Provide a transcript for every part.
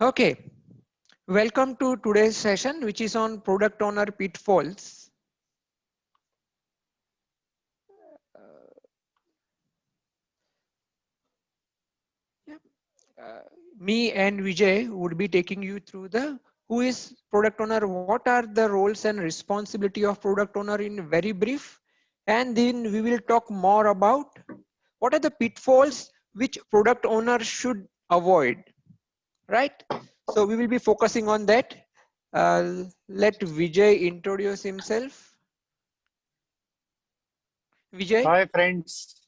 Okay, welcome to today's session, which is on product owner pitfalls. Yeah. Uh, Me and Vijay would be taking you through the who is product owner, what are the roles and responsibility of product owner in very brief, and then we will talk more about what are the pitfalls which product owner should avoid, right? So we will be focusing on that. Let Vijay introduce himself. Vijay? Hi friends.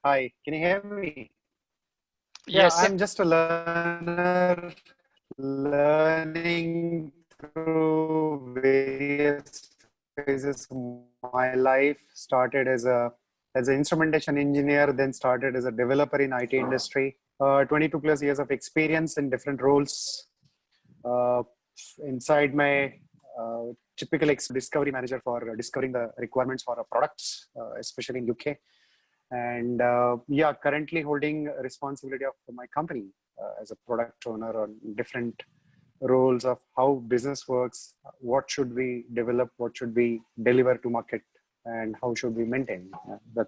Hi, can you hear me? Yeah, Yes, I'm just a learner learning through various phases of my life. Started as an instrumentation engineer, then started as a developer in IT industry. 22 plus years of experience in different roles. Uh, Inside my typical discovery manager for discovering the requirements for products, especially in UK. And yeah, currently holding responsibility of my company as a product owner on different roles of how business works, what should we develop, what should we deliver to market, and how should we maintain.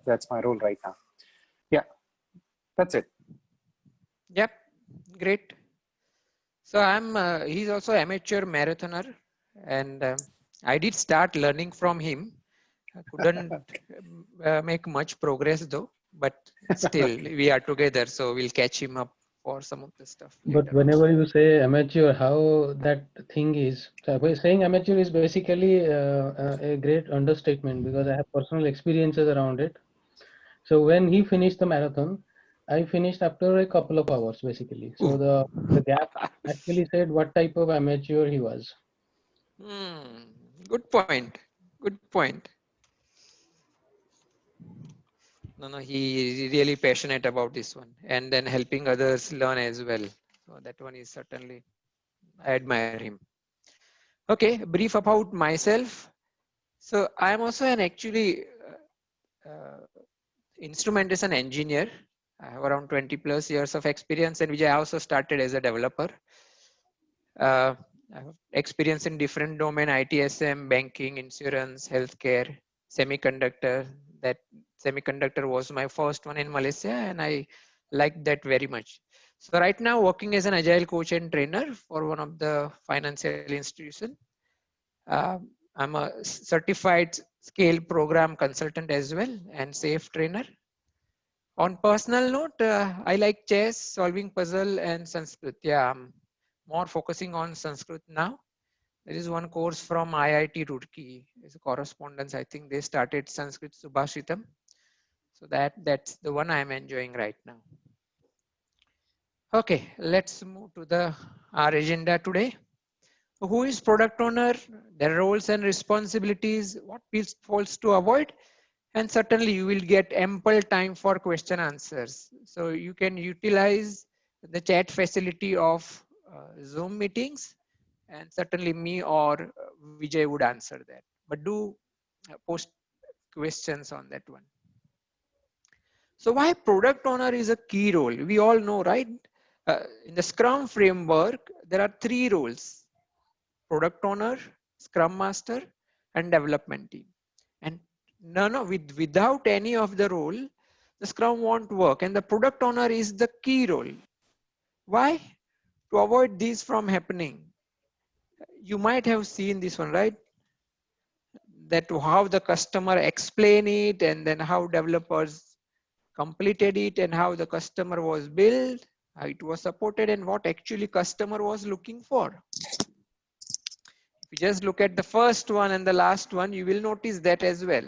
That's my role right now. Yeah, that's it. yep, great. So he's also amateur marathoner, and I did start learning from him. I couldn't make much progress though, but still Okay. we are together, so we'll catch him up for some of the stuff But later on. whenever you say amateur, how that thing is, so by saying amateur is basically a great understatement because I have personal experiences around it. So when he finished the marathon, I finished after a couple of hours basically. So Ooh. the gap actually said what type of amateur he was. Hmm, good point. Good point. No, he is really passionate about this one, and then helping others learn as well. So that one is certainly, I admire him. Okay, brief about myself. So I am also an actually instrumentation engineer. I have around 20 plus years of experience, and which I also started as a developer. Uh, I have experience in different domain: ITSM, banking, insurance, healthcare, semiconductor. That semiconductor was my first one in Malaysia, and I liked that very much. So right now, working as an agile coach and trainer for one of the financial institution. Uh, I'm a certified scale program consultant as well and safe trainer. On personal note, I like chess, solving puzzle, and Sanskrit. Yeah, I'm more focusing on Sanskrit now. There is one course from IIT Roorkee. It's a correspondence. I think they started Sanskrit Subhashitam. So that's the one I'm enjoying right now. Okay, let's move to the our agenda today. Who is product owner? Their roles and responsibilities. What pitfalls to avoid? And certainly you will get ample time for question answers. So you can utilize the chat facility of Zoom meetings, and certainly me or Vijay would answer that. But do post questions on that one. So why product owner is a key role? We all know, right? In the Scrum framework, there are three roles: product owner, Scrum master, and development team. And without any of the role, the Scrum won't work. And the product owner is the key role. Why? To avoid this from happening. You might have seen this one, right? That how the customer explain it, and then how developers completed it, and how the customer was built, how it was supported, and what actually customer was looking for. If you just look at the first one and the last one, you will notice that as well.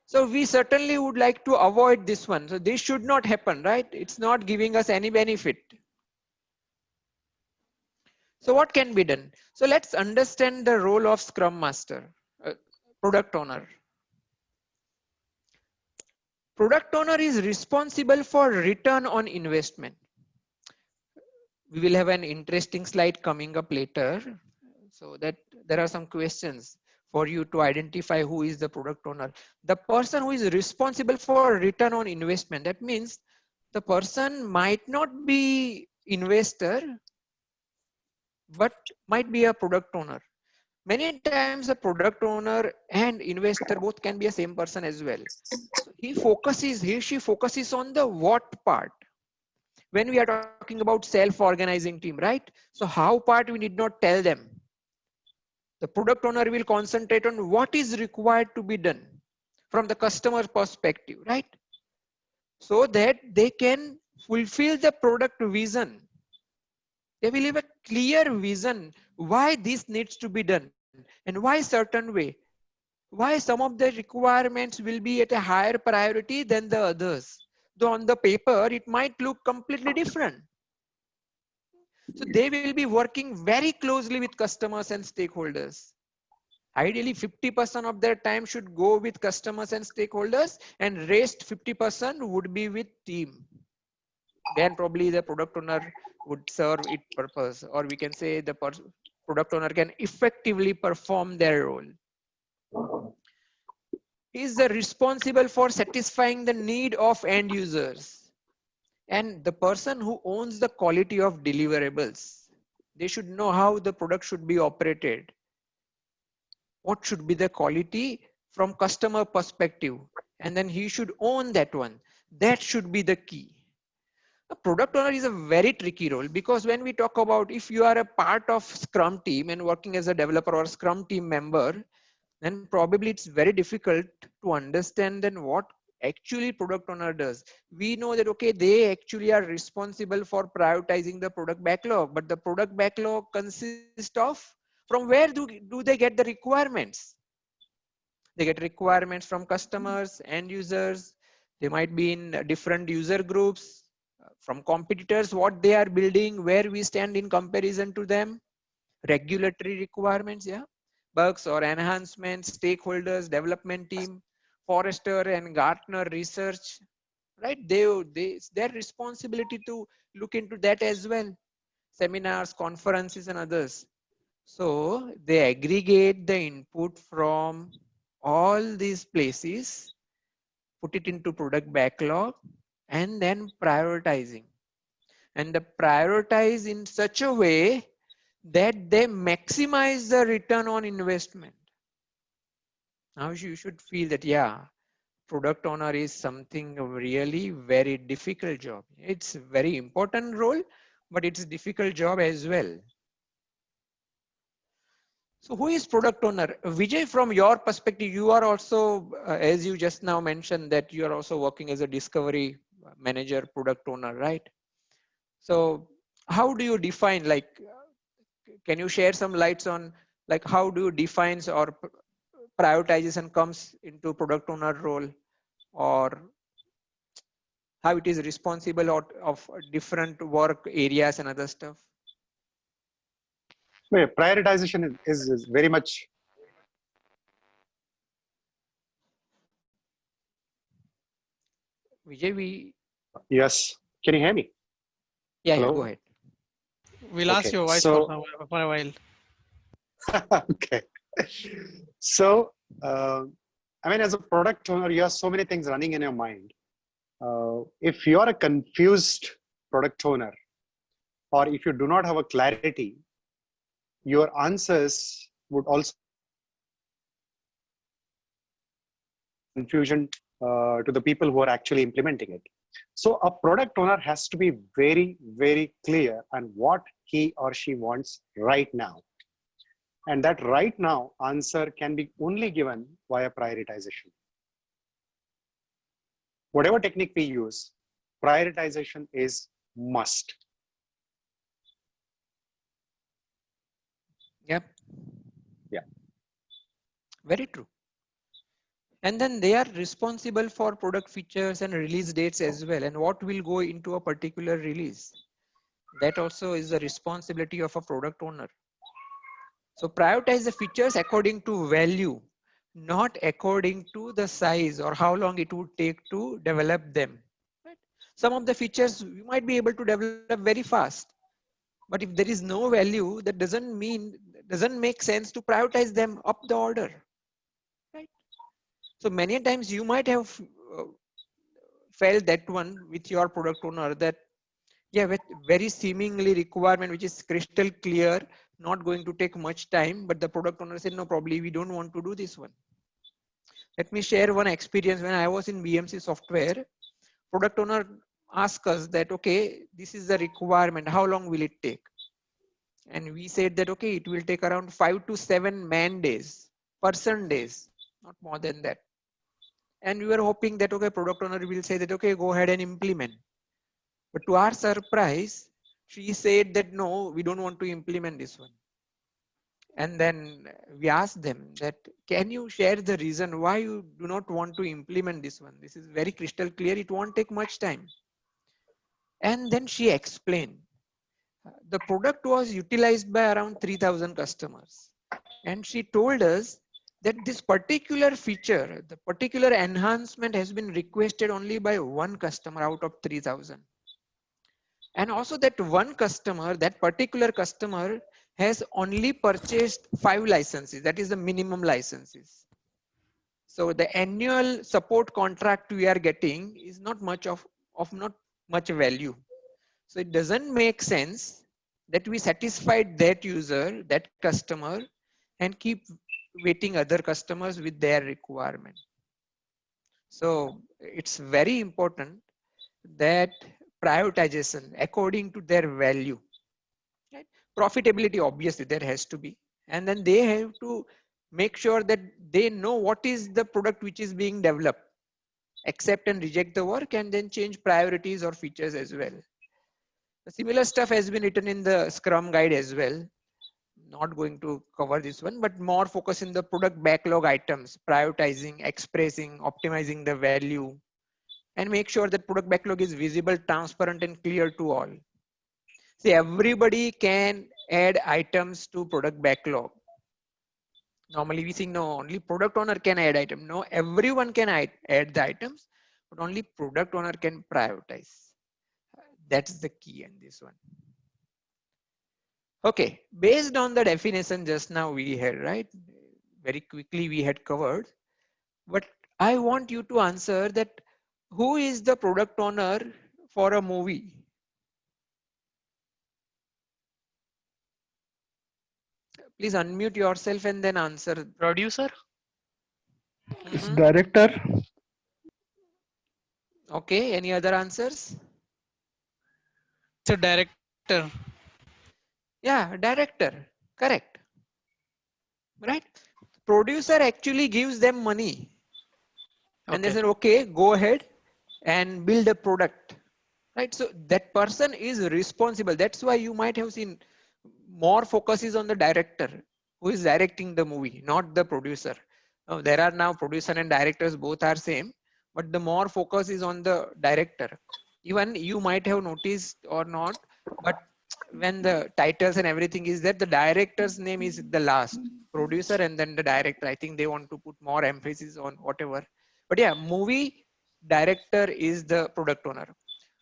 So we certainly would like to avoid this one. So this should not happen, right? It's not giving us any benefit. So what can be done? So let's understand the role of Scrum Master, product owner. Product owner is responsible for return on investment. We will have an interesting slide coming up later, so that there are some questions for you to identify who is the product owner. The person who is responsible for return on investment. That means the person might not be investor, but might be a product owner. Many times a product owner and investor both can be a same person as well. So he, she focuses on the what part. When we are talking about self-organizing team, right? So how part we need not tell them. The product owner will concentrate on what is required to be done from the customer perspective, right? So that they can fulfill the product vision. They will have a clear vision why this needs to be done and why certain way, why some of the requirements will be at a higher priority than the others. Though on the paper, it might look completely different. So they will be working very closely with customers and stakeholders. Ideally, 50% of their time should go with customers and stakeholders, and rest 50% would be with team. Then probably the product owner would serve its purpose, or we can say the product owner can effectively perform their role. He is responsible for satisfying the need of end users, and the person who owns the quality of deliverables. They should know how the product should be operated. What should be the quality from customer perspective, and then he should own that one. That should be the key. A product owner is a very tricky role, because when we talk about, if you are a part of Scrum team and working as a developer or Scrum team member, then probably it's very difficult to understand then what actually product owner does. We know that, okay, they actually are responsible for prioritizing the product backlog, but the product backlog consists of, from where do they get the requirements? They get requirements from customers and users. They might be in different user groups, from competitors, what they are building, where we stand in comparison to them, regulatory requirements, yeah, bugs or enhancements, stakeholders, development team, Forrester and Gartner research, right? It's their responsibility to look into that as well. Seminars, conferences, and others. So they aggregate the input from all these places, put it into product backlog, and then prioritizing. And the prioritize in such a way that they maximize the return on investment. Now you should feel that, yeah, product owner is something really very difficult job. It's a very important role, but it's a difficult job as well. So who is product owner? Vijay, from your perspective, you are also, as you just now mentioned, that you are also working as a discovery manager, product owner, right? So how do you define, like, can you share some lights on, like, how do you define or prioritization comes into product owner role, or how it is responsible of different work areas and other stuff? Prioritization is very much. Vijay, Yes. Can you hear me? yeah, Hello? go ahead. We lost Okay, your voice so for a while. okay. So, I mean, as a product owner, you have so many things running in your mind. If you are a confused product owner, or if you do not have a clarity, your answers would also confusion to the people who are actually implementing it. So a product owner has to be very, very clear on what he or she wants right now. And that right now answer can be only given via prioritization. Whatever technique we use, prioritization is must. Yep. Yeah. Very true. And then they are responsible for product features and release dates as well, and what will go into a particular release. That also is the responsibility of a product owner. So prioritize the features according to value, not according to the size or how long it would take to develop them. Right? Some of the features you might be able to develop very fast, but if there is no value, that doesn't make sense to prioritize them up the order. Right? So many times you might have felt that one with your product owner that, yeah, with very seemingly requirement, which is crystal clear, not going to take much time, but the product owner said, no, probably we don't want to do this one. Let me share one experience. When I was in BMC software, product owner asked us that, okay, this is the requirement. How long will it take? And we said that, okay, it will take around 5 to 7 man days, person days, not more than that. And we were hoping that, okay, product owner will say that, okay, go ahead and implement. But to our surprise, she said that, no, we don't want to implement this one. And then we asked them that, can you share the reason why you do not want to implement this one? This is very crystal clear. It won't take much time. And then she explained, the product was utilized by around 3,000 customers. And she told us that this particular feature, the particular enhancement has been requested only by one customer out of 3,000. And also that one customer, that particular customer has only purchased 5 licenses. That is the minimum licenses. So the annual support contract we are getting is not much of not much value. So it doesn't make sense that we satisfied that user, that customer, and keep waiting other customers with their requirement. So it's very important that prioritization according to their value, right? Profitability, obviously there has to be, and then they have to make sure that they know what is the product which is being developed, accept and reject the work, and then change priorities or features as well. The similar stuff has been written in the Scrum guide as well. Not going to cover this one, but more focus in the product backlog items, prioritizing, expressing, optimizing the value, and make sure that product backlog is visible, transparent, and clear to all. See, everybody can add items to product backlog. Normally we think, no, only product owner can add item. No, everyone can add the items, but only product owner can prioritize. That's the key in this one. Okay, based on the definition just now we had, right? Very quickly we had covered, but I want you to answer that who is the product owner for a movie? Please unmute yourself and then answer. Producer? It's Mhm. director. Okay, any other answers? It's a director. Yeah, director, correct. Right? Producer actually gives them money. And they Okay. said, okay, go ahead and build a product. Right? So that person is responsible. That's why you might have seen more focus is on the director who is directing the movie, not the producer. Now, there are now producer and directors, both are same, but the more focus is on the director. Even you might have noticed or not, but when the titles and everything is there, the director's name is the last, producer and then the director. I think they want to put more emphasis on whatever. But yeah, movie director is the product owner.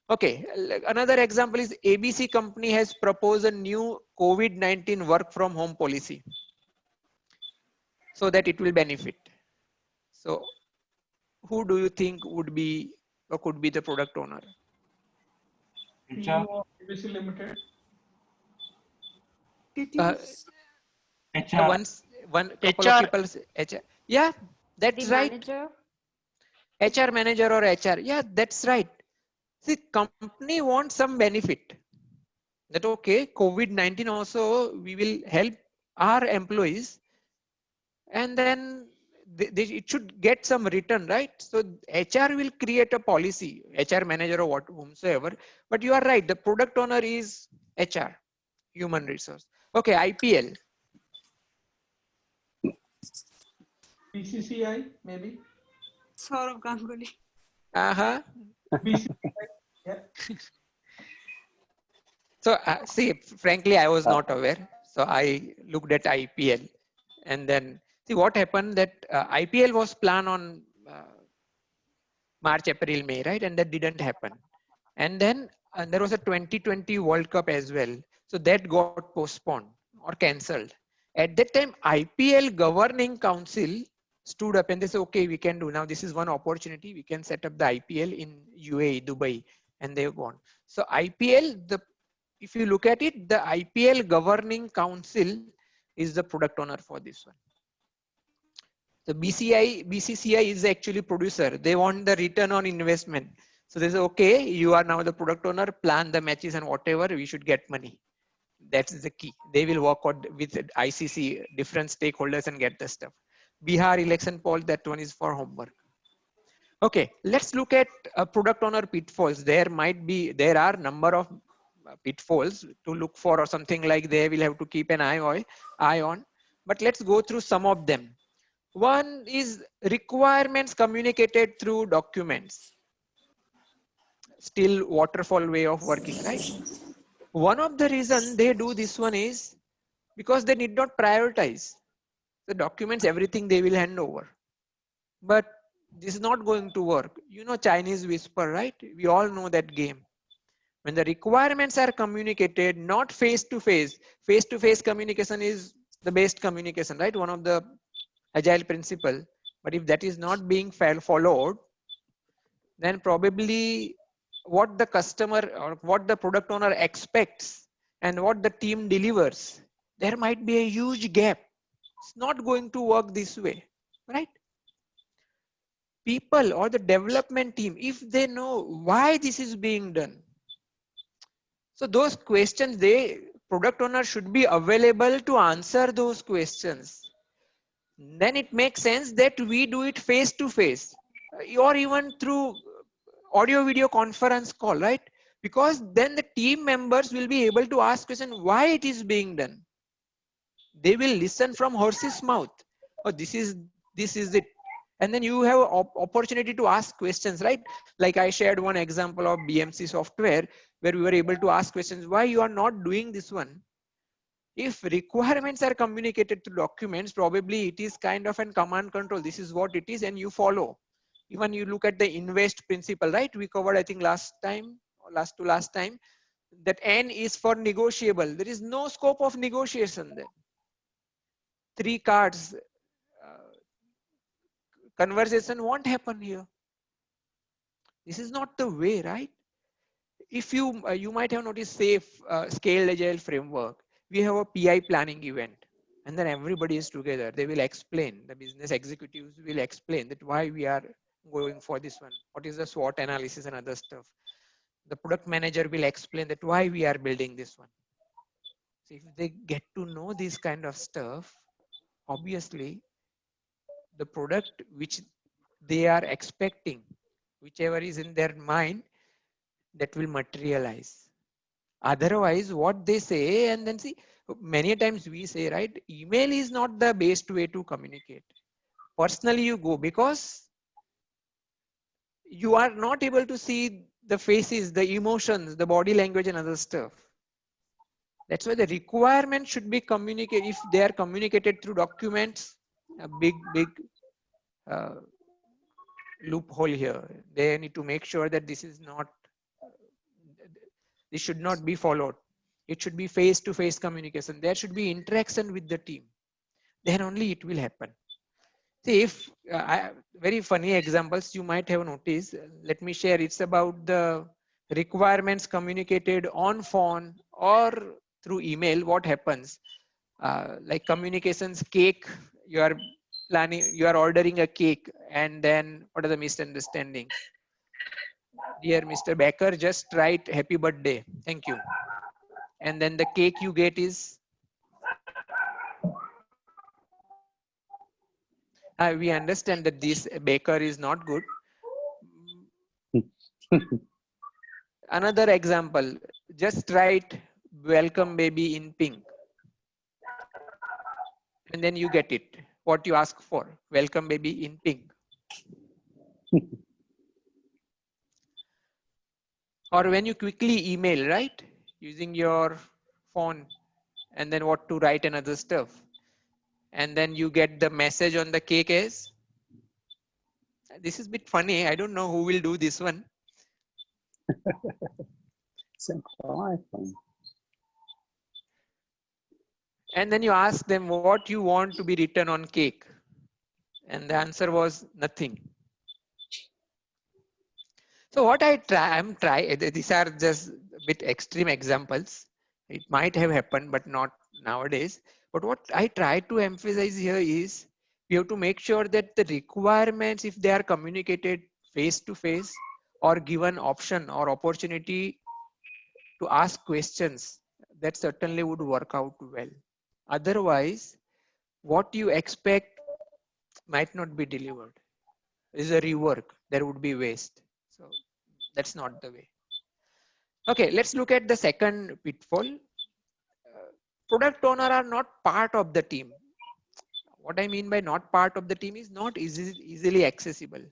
Okay, another example is ABC company has proposed a new COVID-19 work from home policy so that it will benefit. So who do you think would be or could be the product owner? CEO of ABC Limited. Uh, HR. one couple of HR. people say HR. Yeah, that's The right. manager. HR manager or HR. Yeah, that's right. See, company wants some benefit. That okay, COVID-19 also we will help our employees, and then it should get some return, right? So HR will create a policy, HR manager or whomsoever. But you are right. The product owner is HR, human resource. Okay, IPL. BCCI maybe. Saurav Ganguly. BCCI. Yeah. So see, frankly, I was not aware. So I looked at IPL, and then see what happened. That IPL was planned on March, April, May, right? And that didn't happen. And then there was a 2020 World Cup as well. So that got postponed or cancelled. At that time, IPL governing council stood up and they say, okay, we can do now. This is one opportunity. We can set up the IPL in UAE, Dubai, and they've gone. So IPL, if you look at it, the IPL governing council is the product owner for this one. The BCCI is actually producer. They want the return on investment. So they say, okay, you are now the product owner, plan the matches and whatever, we should get money. That's the key. They will work out with ICC, different stakeholders and get the stuff. Bihar election poll, that one is for homework. Okay, let's look at product owner pitfalls. There are number of pitfalls to look for or something like they will have to keep an eye on. But let's go through some of them. One is requirements communicated through documents. Still waterfall way of working, right? One of the reason they do this one is because they need not prioritize the documents, everything they will hand over. But this is not going to work. You know Chinese whisper, right? We all know that game. When the requirements are communicated, not face-to-face communication is the best communication, right? One of the agile principle. But if that is not being followed, then probably what the customer or what the product owner expects and what the team delivers, there might be a huge gap. It's not going to work this way, right? People or the development team, if they know why this is being done, so those questions, product owner should be available to answer those questions. Then it makes sense that we do it face to face or even through audio video conference call, right? Because then the team members will be able to ask questions why it is being done. They will listen from horse's mouth. Oh, this is it. And then you have opportunity to ask questions, right? Like I shared one example of BMC software where we were able to ask questions why you are not doing this one. If requirements are communicated to documents, probably it is kind of an command control. This is what it is and you follow. Even you look at the invest principle, right? We covered, I think last time, that N is for negotiable. There is no scope of negotiation there. 3 cards, conversation won't happen here. This is not the way, right? If you might have noticed SAFe, Scaled Agile Framework. We have a PI planning event and then everybody is together. They will explain, the business executives will explain that why we are going for this one. What is the SWOT analysis and other stuff. The product manager will explain that why we are building this one. So if they get to know this kind of stuff, obviously the product which they are expecting, whichever is in their mind, that will materialize. Otherwise, what they say, and then see, many times we say, right, email is not the best way to communicate. Personally, you go because you are not able to see the faces, the emotions, the body language and other stuff. That's why the requirement should be communicated. If they are communicated through documents, a big loophole here. They need to make sure that this should not be followed. It should be face-to-face communication. There should be interaction with the team. Then only it will happen. See, if very funny examples you might have noticed. Let me share. It's about the requirements communicated on phone or through email. What happens? Like communications cake. You are ordering a cake, and then what are the misunderstandings? Dear Mr. Becker, just write happy birthday. Thank you. And then the cake you get is, we understand that this baker is not good. Another example, just write welcome baby in pink. And then you get it, what you ask for, welcome baby in pink. Or when you quickly email, right? Using your phone and then what to write and other stuff. And then you get the message on the cake as, this is a bit funny. I don't know who will do this one. And then you ask them what you want to be written on cake. And the answer was nothing. So what these are just a bit extreme examples. It might have happened, but not nowadays. But what I try to emphasize here is we have to make sure that the requirements, if they are communicated face to face or given option or opportunity to ask questions, that certainly would work out well. Otherwise, what you expect might not be delivered. Is a rework, there would be waste. So that's not the way. Okay, let's look at the second pitfall. Product owner are not part of the team. What I mean by not part of the team is not easily accessible.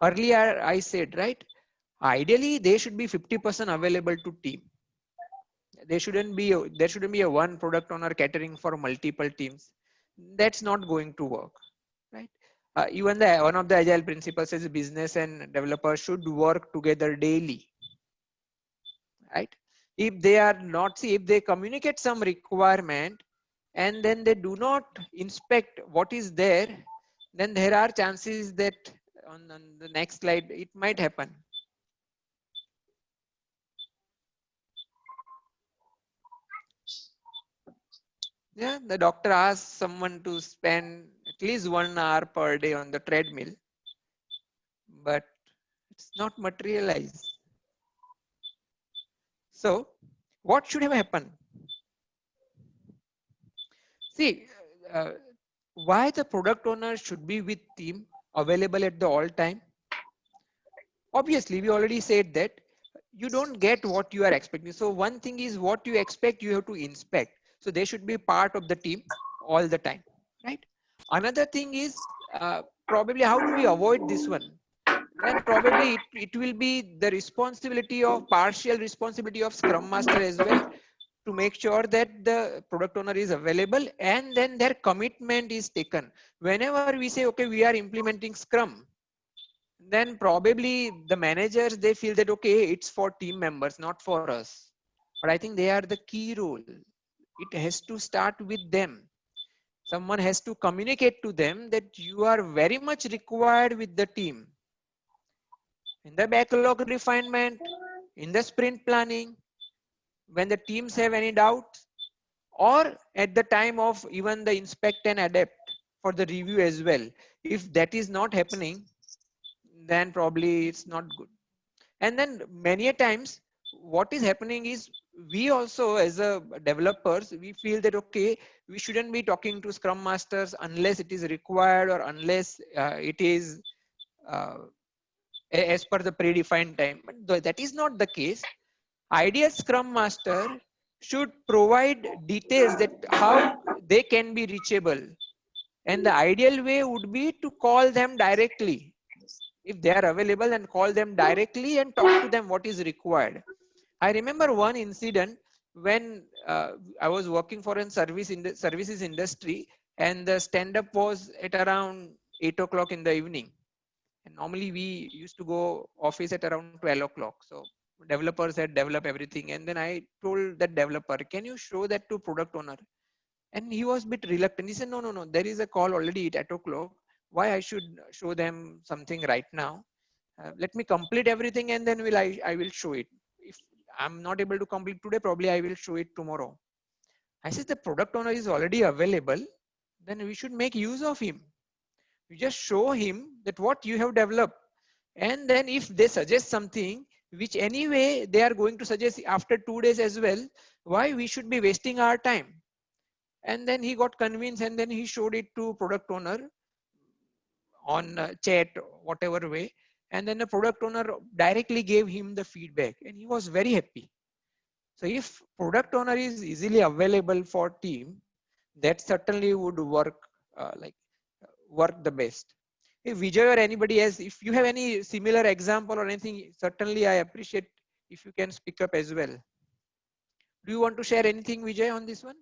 Earlier I said, right, ideally they should be 50% available to team. There shouldn't be a one product owner catering for multiple teams. That's not going to work, right? Even one of the agile principles says business and developers should work together daily, right? If they are not, see, if they communicate some requirement and then they do not inspect what is there, then there are chances that on the next slide it might happen. Yeah, the doctor asks someone to spend at least 1 hour per day on the treadmill, but it's not materialized. So what should have happened? See, why the product owner should be with team available at the all time? Obviously, we already said that you don't get what you are expecting. So one thing is what you expect, you have to inspect. So they should be part of the team all the time, right? Another thing is probably how do we avoid this one? Then probably it will be the responsibility of partial responsibility of Scrum Master as well to make sure that the product owner is available and then their commitment is taken. Whenever we say, okay, we are implementing Scrum, then probably the managers, they feel that, okay, it's for team members, not for us. But I think they are the key role. It has to start with them. Someone has to communicate to them that you are very much required with the team. In the backlog refinement, in the sprint planning, when the teams have any doubts, or at the time of even the inspect and adapt for the review as well. If that is not happening, then probably it's not good. And then many a times what is happening is we also as a developers, we feel that, okay, we shouldn't be talking to Scrum Masters unless it is required or unless it is uh, as per the predefined time. But that is not the case. Ideal Scrum Master should provide details that how they can be reachable. And the ideal way would be to call them directly. If they are available, and call them directly and talk to them what is required. I remember one incident when I was working for a services industry, and the stand-up was at around 8 o'clock in the evening. And normally we used to go office at around 12 o'clock. So developers had developed everything. And then I told that developer, can you show that to product owner? And he was a bit reluctant. He said, no, there is a call already at 8 o'clock. Why I should show them something right now? Let me complete everything and then I will show it. If I'm not able to complete today, probably I will show it tomorrow. I said, the product owner is already available. Then we should make use of him. You just show him that what you have developed. And then if they suggest something, which anyway they are going to suggest after 2 days as well, why we should be wasting our time? And then he got convinced and then he showed it to product owner on chat, whatever way. And then the product owner directly gave him the feedback and he was very happy. So if product owner is easily available for team, that certainly would work work the best. If Vijay or anybody else, if you have any similar example or anything, certainly I appreciate if you can speak up as well. Do you want to share anything, Vijay, on this one?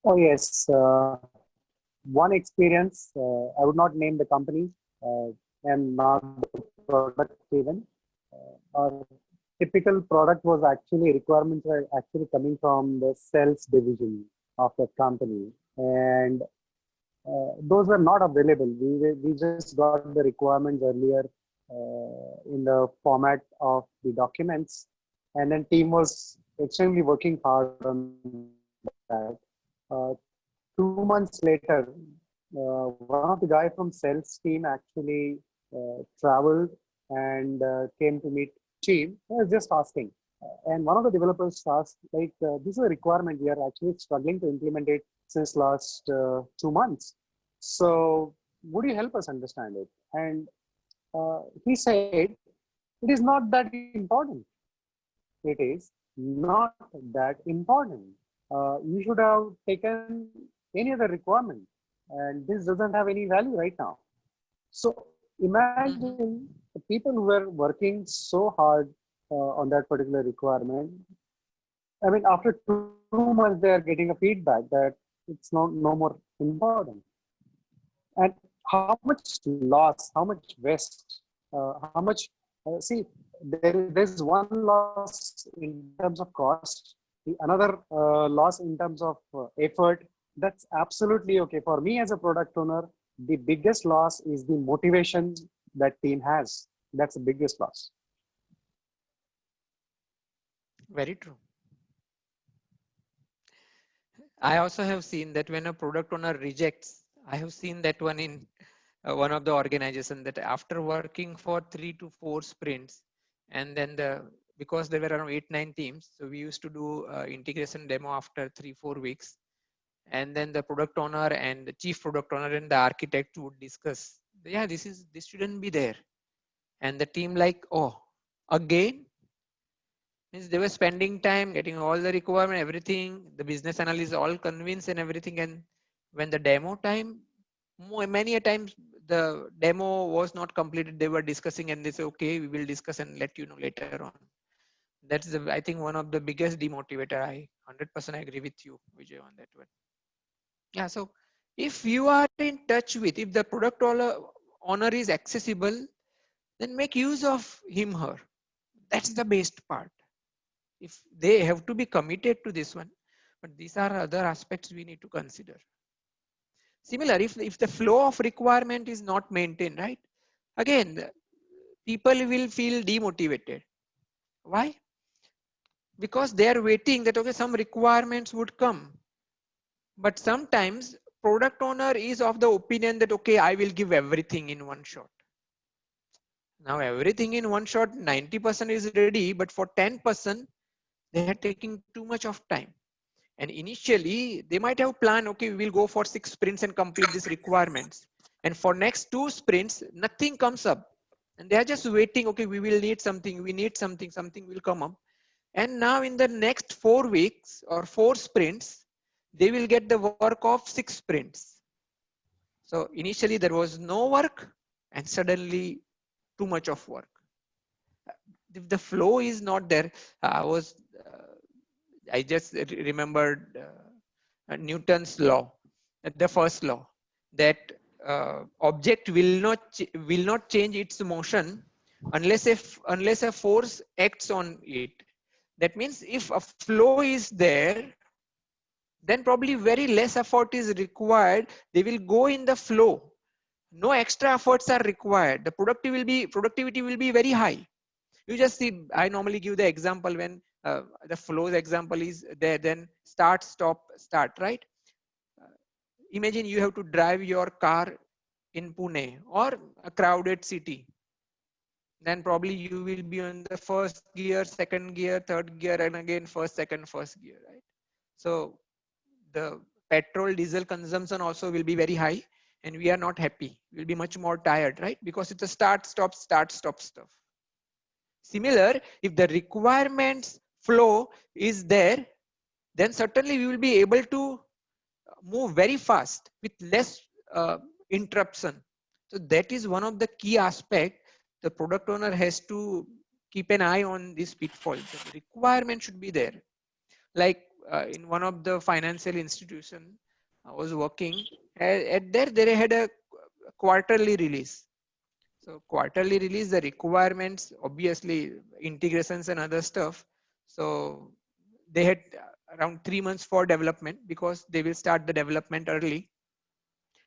Oh, yes. One experience, I would not name the company and not the product even. Our typical product was actually, requirements were actually coming from the sales division of the company. And those were not available. We just got the requirements earlier in the format of the documents, and then team was extremely working hard on that. 2 months later, one of the guy from sales team actually traveled and came to meet team. I was just asking, and one of the developers asked, like, this is a requirement. We are actually struggling to implement it since last 2 months. So, would you help us understand it? And he said, it is not that important. It is not that important. You should have taken any other requirement, and this doesn't have any value right now. So imagine the people who were working so hard on that particular requirement. I mean, after 2 months, they are getting a feedback that it's no more important. And how much loss, how much waste, how much, see, there's one loss in terms of cost, the another loss in terms of effort. That's absolutely okay. For me as a product owner, the biggest loss is the motivation that team has. That's the biggest loss. Very true. I also have seen that when a product owner rejects, I have seen that one in one of the organizations, that after working for 3 to 4 sprints, and then because there were around 8-9 teams, so we used to do integration demo after 3-4 weeks, and then the product owner and the chief product owner and the architect would discuss, yeah, this shouldn't be there, and the team like, oh, again. Means they were spending time getting all the requirement, everything, the business analyst all convinced and everything, and when the demo time, many a times the demo was not completed, they were discussing and they say, okay, we will discuss and let you know later on. That's I think one of the biggest demotivator. I 100% agree with you, Vijay, on that one. Yeah, so if you are in touch with, if the product owner is accessible, then make use of him, her. That's the best part. If they have to be committed to this one, but these are other aspects we need to consider. Similar, if the flow of requirement is not maintained, right? Again, people will feel demotivated. Why? Because they are waiting that, okay, some requirements would come. But sometimes product owner is of the opinion that, okay, I will give everything in one shot. Now everything in one shot, 90% is ready, but for 10%, they are taking too much of time. And initially they might have planned, okay, we will go for 6 sprints and complete these requirements. And for next 2 sprints, nothing comes up. And they are just waiting, okay, we will need something, we need something, something will come up. And now in the next 4 weeks or 4 sprints, they will get the work of 6 sprints. So initially there was no work and suddenly too much of work. If the flow is not there, I just remembered Newton's law, the first law, that object will not change its motion unless a force acts on it. That means if a flow is there, then probably very less effort is required. They will go in the flow. No extra efforts are required. The productivity will be very high. You just see, I normally give the example when the flows example is there, then start, stop, start, right? Imagine you have to drive your car in Pune or a crowded city. Then probably you will be on the first gear, second gear, third gear, and again first gear, right? So the petrol diesel consumption also will be very high, and we are not happy. We'll be much more tired, right? Because it's a start, stop stuff. Similar, if the requirements flow is there, then certainly we will be able to move very fast with less interruption. So that is one of the key aspects. The product owner has to keep an eye on these pitfalls. The requirement should be there. Like in one of the financial institution I was working at there, they had a quarterly release. So quarterly release, the requirements, obviously integrations and other stuff. So they had around 3 months for development because they will start the development early.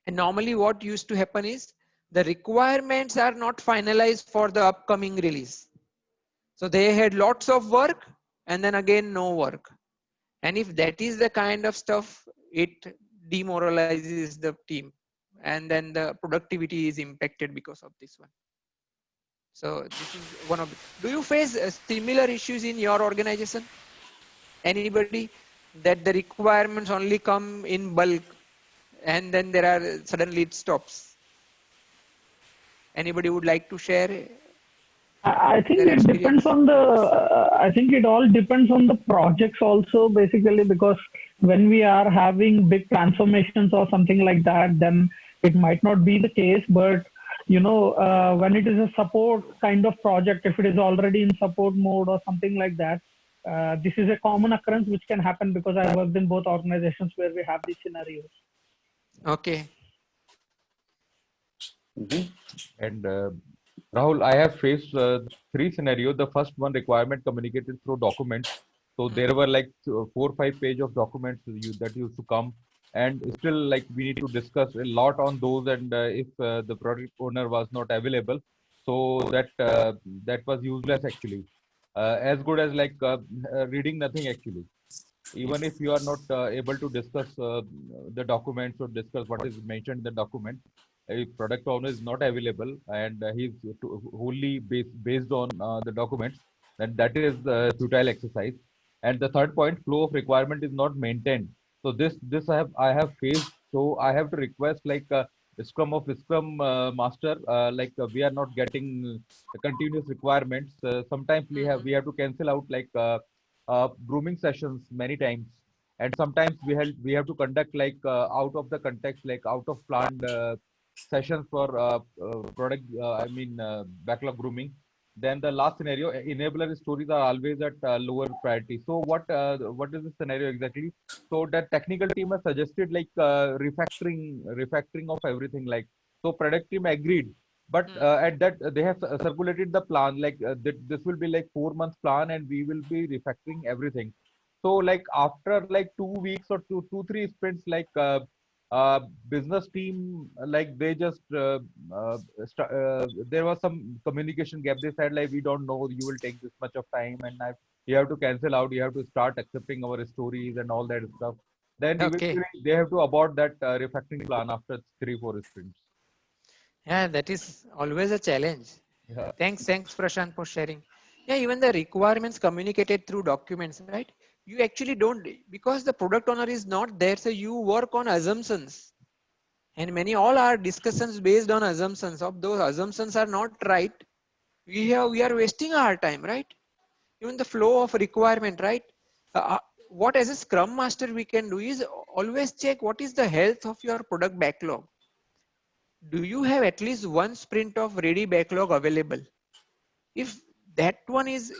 And normally what used to happen is the requirements are not finalized for the upcoming release. So they had lots of work and then again no work. And if that is the kind of stuff, it demoralizes the team, and then the productivity is impacted because of this one. So this is one of the, do you face similar issues in your organization? Anybody that the requirements only come in bulk and then there are suddenly it stops? Anybody would like to share? I think Their it depends experience? on the, I think it all depends on the projects also, basically, because when we are having big transformations or something like that, then it might not be the case. But, when it is a support kind of project, if it is already in support mode or something like that, this is a common occurrence which can happen because I worked in both organizations where we have these scenarios. Okay. And Rahul, I have faced 3 scenarios. The first one, requirement communicated through documents. So there were like 4 or 5 pages of documents that used to come, and still like we need to discuss a lot on those. And if the product owner was not available, so that was useless actually. As good as like reading nothing actually. Even if you are not able to discuss the documents or discuss what is mentioned in the document, a product owner is not available and he's wholly based on the documents, then that is the futile exercise. And the third point, flow of requirement is not maintained. So this I have faced. So I have to request like Scrum of Scrum master, we are not getting continuous requirements. Sometimes we have to cancel out like grooming sessions many times, and sometimes we have to conduct like out of the context, like out of planned sessions for product backlog grooming. Then the last scenario, enabler stories are always at lower priority. So what is the scenario exactly? So that technical team has suggested like refactoring of everything, like, so product team agreed, but at that they have circulated the plan like this will be like 4 months plan and we will be refactoring everything. So like after like 2 weeks or two three sprints, like business team, like they just there was some communication gap. They said like, we don't know, you will take this much of time, and you have to cancel out, you have to start accepting our stories and all that stuff. Then Okay. eventually they have to abort that refactoring plan after 3-4 sprints. Yeah, that is always a challenge. Yeah. Thanks, Prashant, for sharing. Yeah, even the requirements communicated through documents, right? You actually don't, because the product owner is not there, so you work on assumptions. And all our discussions based on assumptions. Of those assumptions are not right, we are wasting our time, right? Even the flow of requirement, right? What as a Scrum Master we can do is always check what is the health of your product backlog. Do you have at least one sprint of ready backlog available? If that one is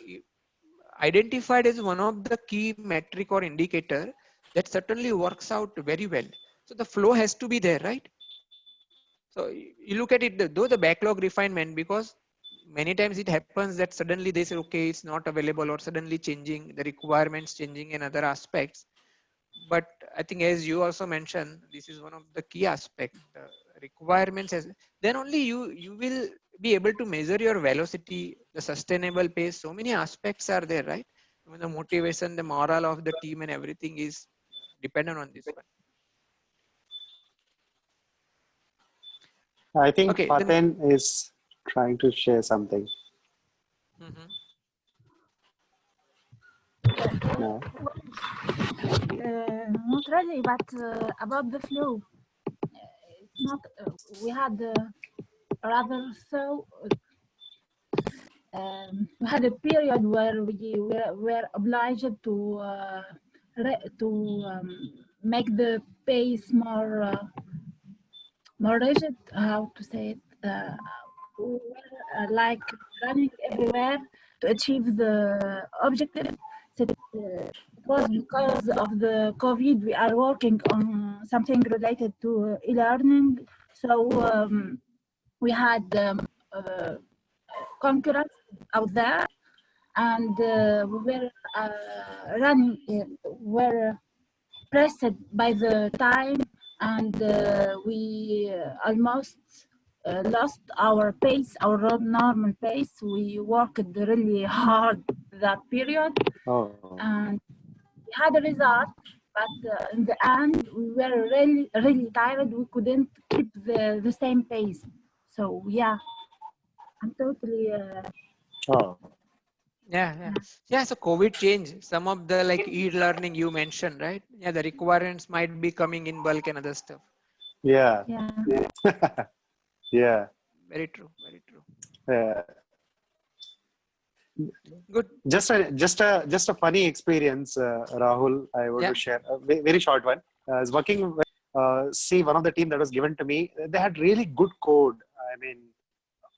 identified as one of the key metric or indicator, that certainly works out very well. So the flow has to be there, right? So you look at it, though the backlog refinement, because many times it happens that suddenly they say, okay, it's not available, or suddenly changing the requirements, changing in other aspects. But I think as you also mentioned, this is one of the key aspects, the requirements, then only you will be able to measure your velocity, the sustainable pace. So many aspects are there, right? Even the motivation, the morale of the team and everything is dependent on this one. I think Okay, Faten is trying to share something. No. Not really, but about the flow. It's not. We had rather so. We had a period where we were obliged to make the pace more rigid. How to say it? We were like running everywhere to achieve the objective. So, it was because of the COVID. We are working on something related to e-learning. So we had concurrence out there, and we were running. Were pressed by the time and we almost lost our pace, our normal pace. We worked really hard that period, Oh. and we had a result. But in the end, we were really tired. We couldn't keep the same pace. So yeah, I'm totally. Oh. Yeah. So COVID changed some of the like e-learning you mentioned, right? Yeah, the requirements might be coming in bulk and other stuff. Yeah. Yeah. Yeah. Very true. Very true. Good. Just a funny experience, Rahul. I want to share a very short one. I was working with, one of the team that was given to me. They had really good code. I mean,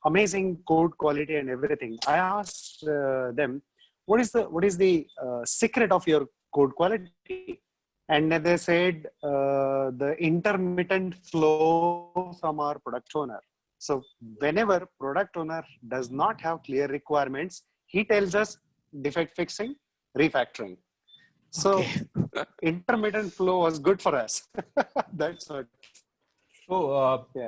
amazing code quality and everything. I asked them, what is the secret of your code quality? And then they said the intermittent flow from our product owner. So whenever product owner does not have clear requirements, he tells us defect fixing, refactoring. So intermittent flow was good for us. That's what. So